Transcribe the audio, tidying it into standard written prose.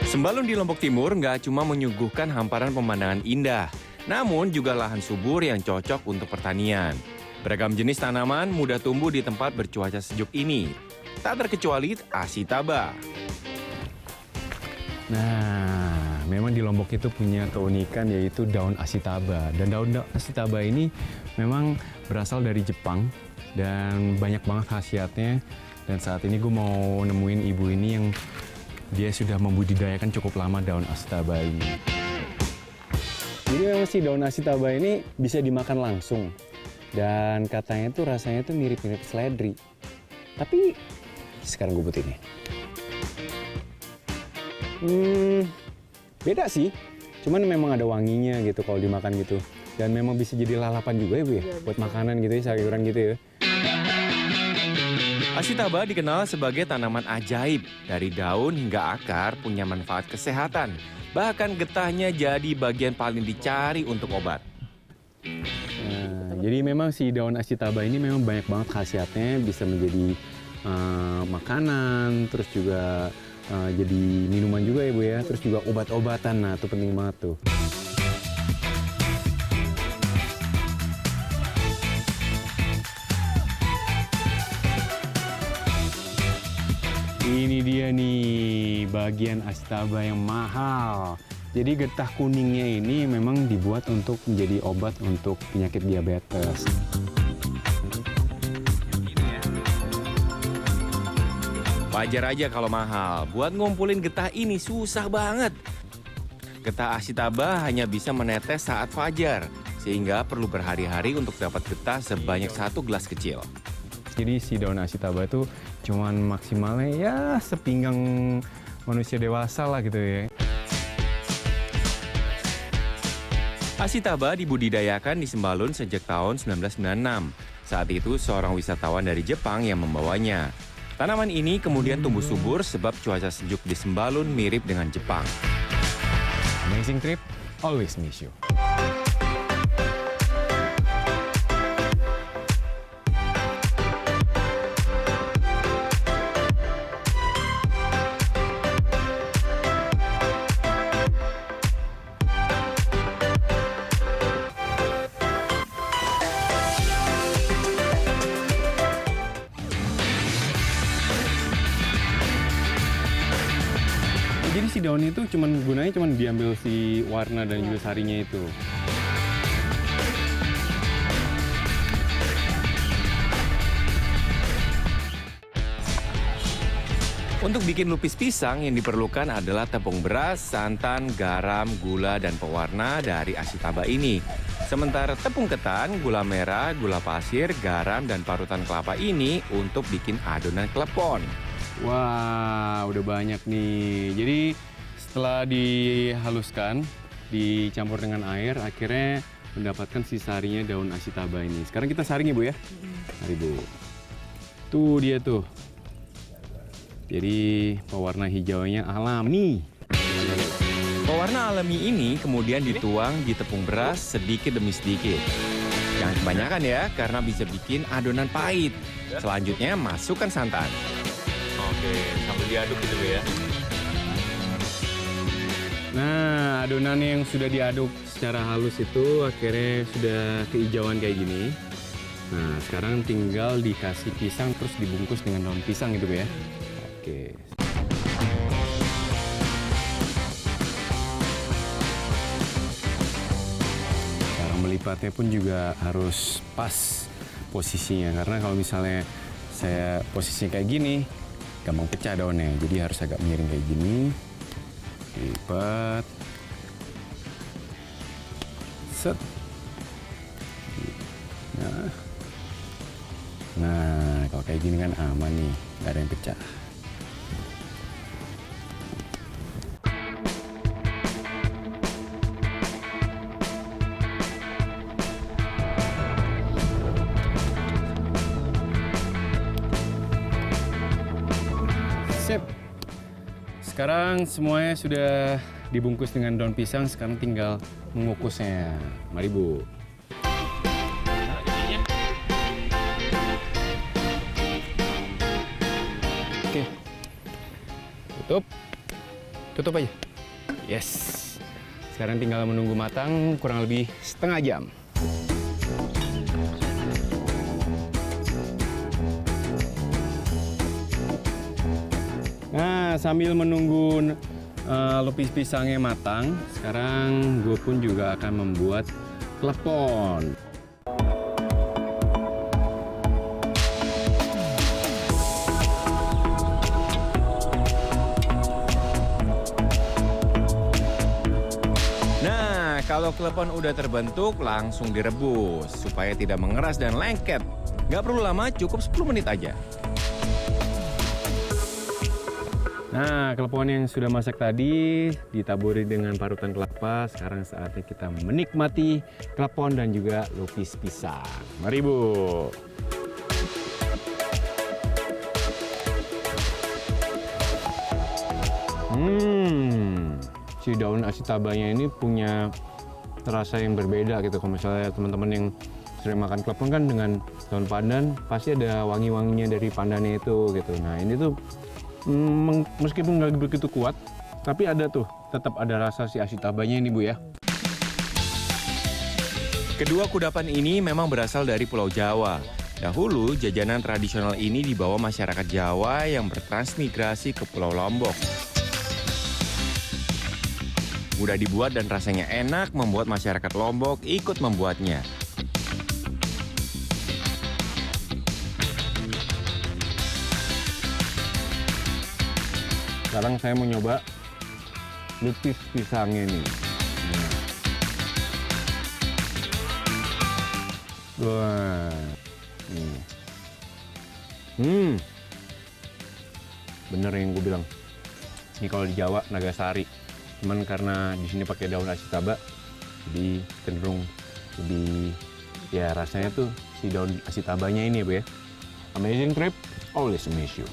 Sembalun di Lombok Timur nggak cuma menyuguhkan hamparan pemandangan indah, namun juga lahan subur yang cocok untuk pertanian. Beragam jenis tanaman mudah tumbuh di tempat bercuaca sejuk ini. Tak terkecuali asitaba. Nah, memang di Lombok itu punya keunikan yaitu daun asitaba. Dan daun asitaba ini memang berasal dari Jepang dan banyak banget khasiatnya. Dan saat ini gue mau nemuin ibu ini yang dia sudah membudidayakan cukup lama daun asitaba ini. Jadi memang sih daun asitaba ini bisa dimakan langsung. Dan katanya tuh rasanya tuh mirip-mirip seledri. Tapi sekarang gue butuh ini. Beda sih. Cuman memang ada wanginya gitu kalau dimakan gitu. Dan memang bisa jadi lalapan juga ya Bu ya? Buat makanan gitu ya, sayuran gitu ya. Asitaba dikenal sebagai tanaman ajaib. Dari daun hingga akar punya manfaat kesehatan. Bahkan getahnya jadi bagian paling dicari untuk obat. Nah, jadi memang si daun asitaba ini memang banyak banget khasiatnya. Bisa menjadi makanan, terus juga jadi minuman juga ya Bu ya. Terus juga obat-obatan, nah itu penting banget tuh. Ini dia nih bagian asitaba yang mahal. Jadi getah kuningnya ini memang dibuat untuk menjadi obat untuk penyakit diabetes. Wajar aja kalau mahal. Buat ngumpulin getah ini susah banget. Getah asitaba hanya bisa menetes saat fajar, sehingga perlu berhari-hari untuk dapat getah sebanyak 1 gelas kecil. Jadi si daun asitaba itu cuman maksimalnya ya sepinggang manusia dewasa lah gitu ya. Asitaba dibudidayakan di Sembalun sejak tahun 1996. Saat itu seorang wisatawan dari Jepang yang membawanya. Tanaman ini kemudian tumbuh subur sebab cuaca sejuk di Sembalun mirip dengan Jepang. Amazing trip, always miss you. Jadi si daun itu gunanya diambil si warna dan juga sarinya itu. Untuk bikin lupis pisang yang diperlukan adalah tepung beras, santan, garam, gula, dan pewarna dari asitaba ini. Sementara tepung ketan, gula merah, gula pasir, garam, dan parutan kelapa ini untuk bikin adonan klepon. Wah, udah banyak nih. Jadi setelah dihaluskan, dicampur dengan air, akhirnya mendapatkan si sarinya daun asitaba ini. Sekarang kita saring ya Bu ya. Mari Bu. Tuh dia tuh. Jadi pewarna hijaunya alami. Pewarna alami ini kemudian dituang di tepung beras sedikit demi sedikit. Jangan kebanyakan ya, karena bisa bikin adonan pahit. Selanjutnya masukkan santan. Oke, sambil diaduk gitu ya. Nah, adonan yang sudah diaduk secara halus itu akhirnya sudah kehijauan kayak gini. Nah, sekarang tinggal dikasih pisang terus dibungkus dengan daun pisang gitu ya. Oke. Cara melipatnya pun juga harus pas posisinya, karena kalau misalnya saya posisinya kayak gini, gampang pecah daunnya. Jadi harus agak miring kayak gini. Lipat. Set. Nah, kalau kayak gini kan aman nih, nggak ada yang pecah. Sip. Sekarang semuanya sudah dibungkus dengan daun pisang, sekarang tinggal mengukusnya. Mari Bu. Oke. Tutup. tutup aja. Yes. Sekarang tinggal menunggu matang kurang lebih setengah jam. Nah, sambil menunggu lupis pisangnya matang, sekarang gue pun juga akan membuat klepon. Nah, kalau klepon udah terbentuk, langsung direbus supaya tidak mengeras dan lengket. Nggak perlu lama, cukup 10 menit aja. Nah, klepon yang sudah masak tadi ditaburi dengan parutan kelapa. Sekarang saatnya kita menikmati klepon dan juga lupis pisang. Mari, Bu. Si daun asitabanya ini punya rasa yang berbeda gitu. Kalau misalnya teman-teman yang sering makan klepon kan dengan daun pandan, pasti ada wangi-wanginya dari pandannya itu gitu. Nah, ini tuh meskipun nggak begitu kuat, tapi ada tuh, tetap ada rasa si asitabanya ini, Bu ya. Kedua kudapan ini memang berasal dari Pulau Jawa. Dahulu, jajanan tradisional ini dibawa masyarakat Jawa yang bertransmigrasi ke Pulau Lombok. Mudah dibuat dan rasanya enak, membuat masyarakat Lombok ikut membuatnya. Sekarang saya mau nyoba lupis pisangnya nih. Wah, bener yang gue bilang. Ini kalau di Jawa Nagasari, cuman karena di sini pakai daun asitaba, jadi cenderung lebih ya rasanya tuh si daun asitabanya ini ya, Bu ya. Amazing trip, always amaze you.